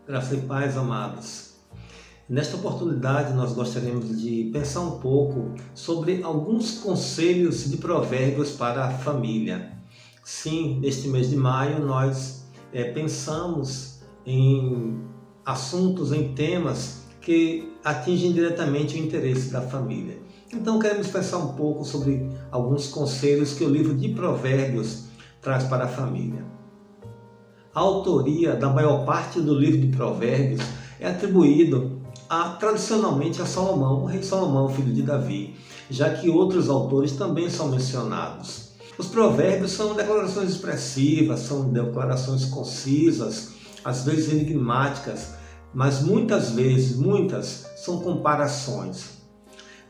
Graça e paz, amados. Nesta oportunidade, nós gostaríamos de pensar um pouco sobre alguns conselhos de provérbios para a família. Sim, neste mês de maio, nós pensamos em assuntos, em temas que atingem diretamente o interesse da família. Então, queremos pensar um pouco sobre alguns conselhos que o livro de Provérbios traz para a família. A autoria da maior parte do livro de Provérbios é atribuído tradicionalmente a Salomão, o rei Salomão, filho de Davi, já que outros autores também são mencionados. Os provérbios são declarações expressivas, são declarações concisas, às vezes enigmáticas, mas muitas são comparações.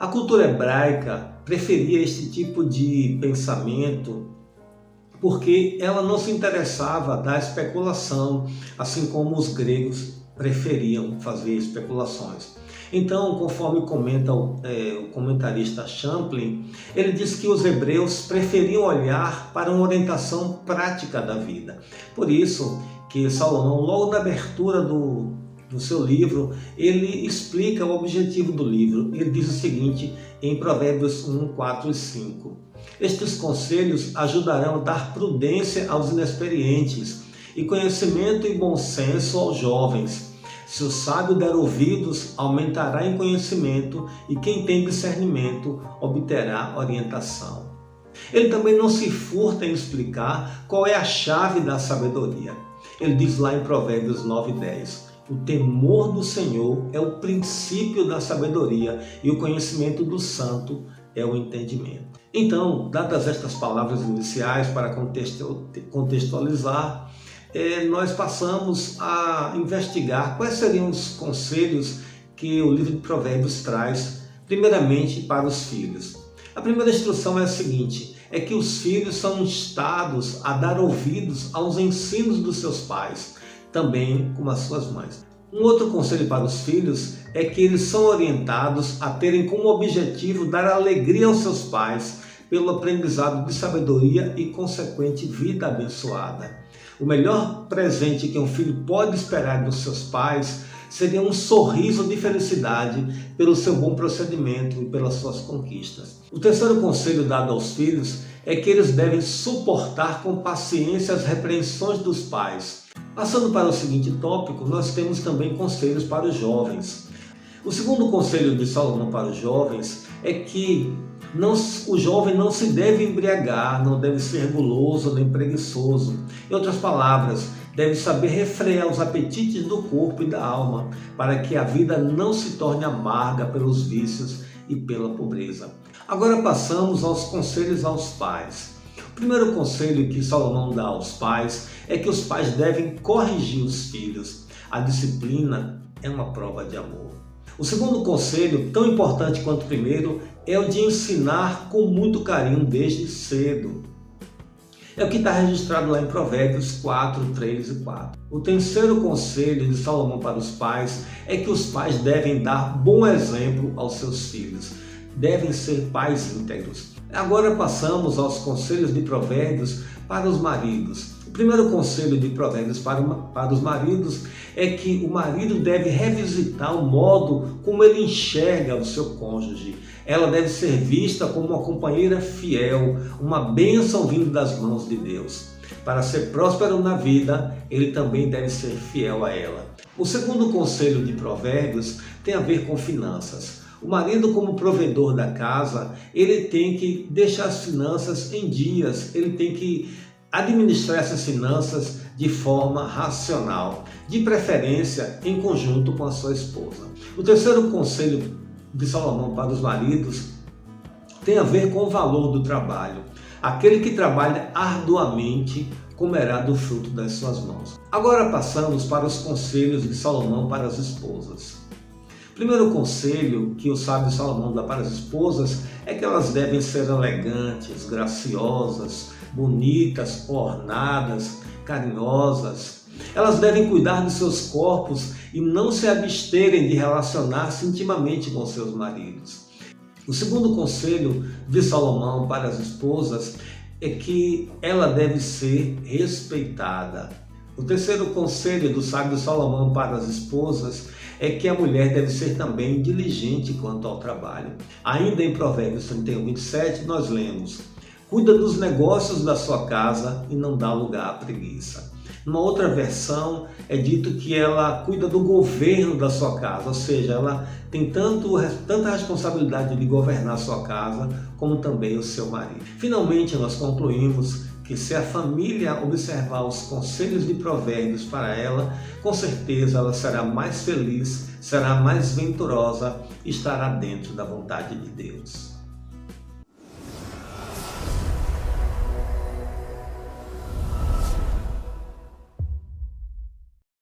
A cultura hebraica preferia este tipo de pensamento porque ela não se interessava da especulação, assim como os gregos preferiam fazer especulações. Então, conforme comenta o comentarista Champlin, ele diz que os hebreus preferiam olhar para uma orientação prática da vida. Por isso que Salomão, logo na abertura do seu livro, ele explica o objetivo do livro. Ele diz o seguinte em Provérbios 1, 4 e 5. Estes conselhos ajudarão a dar prudência aos inexperientes e conhecimento e bom senso aos jovens. Se o sábio der ouvidos, aumentará em conhecimento, e quem tem discernimento obterá orientação. Ele também não se furta em explicar qual é a chave da sabedoria. Ele diz lá em Provérbios 9:10. O temor do Senhor é o princípio da sabedoria, e o conhecimento do santo é o entendimento. Então, dadas estas palavras iniciais para contextualizar, nós passamos a investigar quais seriam os conselhos que o livro de Provérbios traz, primeiramente para os filhos. A primeira instrução é a seguinte, é que os filhos são instados a dar ouvidos aos ensinos dos seus pais, também como as suas mães. Um outro conselho para os filhos é que eles são orientados a terem como objetivo dar alegria aos seus pais pelo aprendizado de sabedoria e consequente vida abençoada. O melhor presente que um filho pode esperar dos seus pais seria um sorriso de felicidade pelo seu bom procedimento e pelas suas conquistas. O terceiro conselho dado aos filhos é que eles devem suportar com paciência as repreensões dos pais. Passando para o seguinte tópico, nós temos também conselhos para os jovens. O segundo conselho de Salomão para os jovens é que o jovem não se deve embriagar, não deve ser guloso nem preguiçoso. Em outras palavras, deve saber refrear os apetites do corpo e da alma, para que a vida não se torne amarga pelos vícios e pela pobreza. Agora passamos aos conselhos aos pais. O primeiro conselho que Salomão dá aos pais é que os pais devem corrigir os filhos. A disciplina é uma prova de amor. O segundo conselho, tão importante quanto o primeiro, é o de ensinar com muito carinho desde cedo. É o que está registrado lá em Provérbios 4, 3 e 4. O terceiro conselho de Salomão para os pais é que os pais devem dar bom exemplo aos seus filhos. Devem ser pais íntegros. Agora passamos aos conselhos de Provérbios para os maridos. O primeiro conselho de Provérbios para os maridos é que o marido deve revisitar o modo como ele enxerga o seu cônjuge. Ela deve ser vista como uma companheira fiel, uma bênção vindo das mãos de Deus. Para ser próspero na vida, ele também deve ser fiel a ela. O segundo conselho de Provérbios tem a ver com finanças. O marido, como provedor da casa, ele tem que deixar as finanças em dias, ele tem que administrar essas finanças de forma racional, de preferência em conjunto com a sua esposa. O terceiro conselho de Salomão para os maridos tem a ver com o valor do trabalho. Aquele que trabalha arduamente comerá do fruto das suas mãos. Agora passamos para os conselhos de Salomão para as esposas. O primeiro conselho que o sábio Salomão dá para as esposas é que elas devem ser elegantes, graciosas, bonitas, ornadas, carinhosas. Elas devem cuidar de seus corpos e não se absterem de relacionar-se intimamente com seus maridos. O segundo conselho de Salomão para as esposas é que ela deve ser respeitada. O terceiro conselho do sábio Salomão para as esposas é que a mulher deve ser também diligente quanto ao trabalho. Ainda em Provérbios 31, 27, nós lemos: cuida dos negócios da sua casa e não dá lugar à preguiça. Numa outra versão é dito que ela cuida do governo da sua casa, ou seja, ela tem tanta responsabilidade de governar a sua casa como também o seu marido. Finalmente, nós concluímos que se a família observar os conselhos de Provérbios para ela, com certeza ela será mais feliz, será mais venturosa e estará dentro da vontade de Deus.